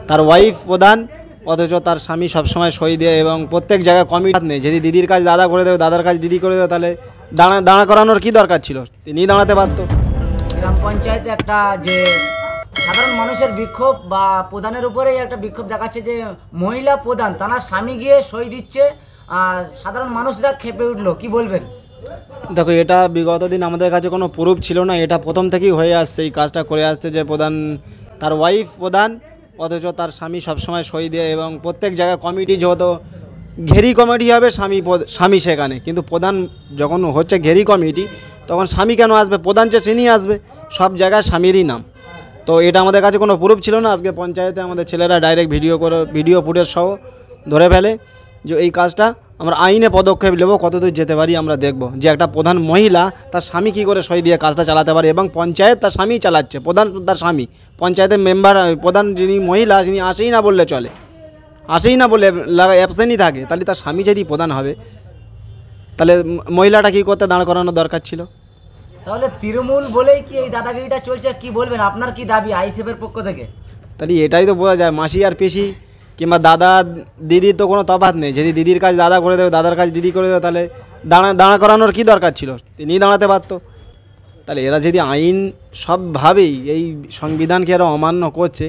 তার ওয়াইফ প্রধান, অথচ তার স্বামী সবসময় সই দেয় এবং প্রত্যেক জায়গায় কমিটি নেই। যদি দিদির কাজ দাদা করে দেবে, দাদার কাজ দিদি করে দেবে, তাহলে দাঁড়া করানোর কী দরকার ছিল? তিনিই দাঁড়াতে পারতো। গ্রাম পঞ্চায়েতে একটা যে সাধারণ মানুষের বিক্ষোভ বা প্রধানের উপরেই একটা বিক্ষোভ দেখাচ্ছে যে মহিলা প্রধান তার স্বামী গিয়ে সই দিচ্ছে, আর সাধারণ মানুষরা ক্ষেপে উঠলো, কি বলবেন? দেখো, এটা বিগত দিন আমাদের কাছে কোনো প্রুফ ছিল না, এটা প্রথম থেকেই হয়ে আসছে, এই কাজটা করে আসছে যে প্রধান, তার ওয়াইফ প্রধান, অথচ তার স্বামী সবসময় সই দেয় এবং প্রত্যেক জায়গায় কমিটি, যেহেতু ঘেরি কমিটি হবে স্বামী সেখানে, কিন্তু প্রধান যখন হচ্ছে ঘেরি কমিটি তখন স্বামী কেন আসবে? প্রধান যে চিনি আসবে, সব জায়গায় স্বামীরই নাম। তো এটা আমাদের কাছে কোনো প্রুফ ছিল না। আজকে পঞ্চায়েতে আমাদের ছেলেরা ডাইরেক্ট ভিডিও ফুটেজ সহ ধরে ফেলে যে এই কাজটা আমরা আইনে পদক্ষেপ নেব, কতদূর যেতে পারি আমরা দেখব, যে একটা প্রধান মহিলা তার স্বামী কী করে সই দিয়ে কাজটা চালাতে পারে, এবং পঞ্চায়েত তার স্বামী চালাচ্ছে, প্রধান তার স্বামী, পঞ্চায়েতের মেম্বার প্রধান যিনি মহিলা যিনি আসেই না বললে চলে, আসেই না বলে অ্যাবসেন্টই থাকে, তাহলে তার স্বামী যদি প্রধান হবে তাহলে মহিলাটা কী করতে দাঁড় করানোর দরকার ছিল? তাহলে তৃণমূল বলেই কি এই দাদাগিরিটা চলছে? কি বলবেন, আপনার কি দাবি আইএসএফের পক্ষ থেকে? তাহলে এটাই তো বোঝা যায়, মাসি আর পেশি কিংবা দাদা দিদির তো কোনো তফাৎ নেই। যদি দিদির কাজ দাদা করে দেবে, দাদার কাজ দিদি করে দেবে, তাহলে দাঁড়া করানোর কী দরকার ছিল? তিনিই দাঁড়াতে পারতো। তাহলে এরা যদি আইন সবভাবেই এই সংবিধানকে এরা অমান্য করছে,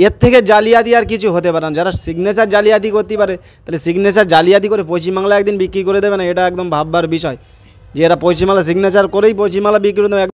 এর থেকে জালিয়াতি আর কিছু হতে পারে না। যারা সিগনেচার জালিয়াতি করতে পারে, তাহলে সিগনেচার জালিয়াতি করে পশ্চিমবাংলা একদিন বিক্রি করে দেবে না? এটা একদম ভাববার বিষয় যে এরা পশ্চিমবাংলা সিগনেচার করেই পশ্চিমবাংলা বিক্রি করে দেবে।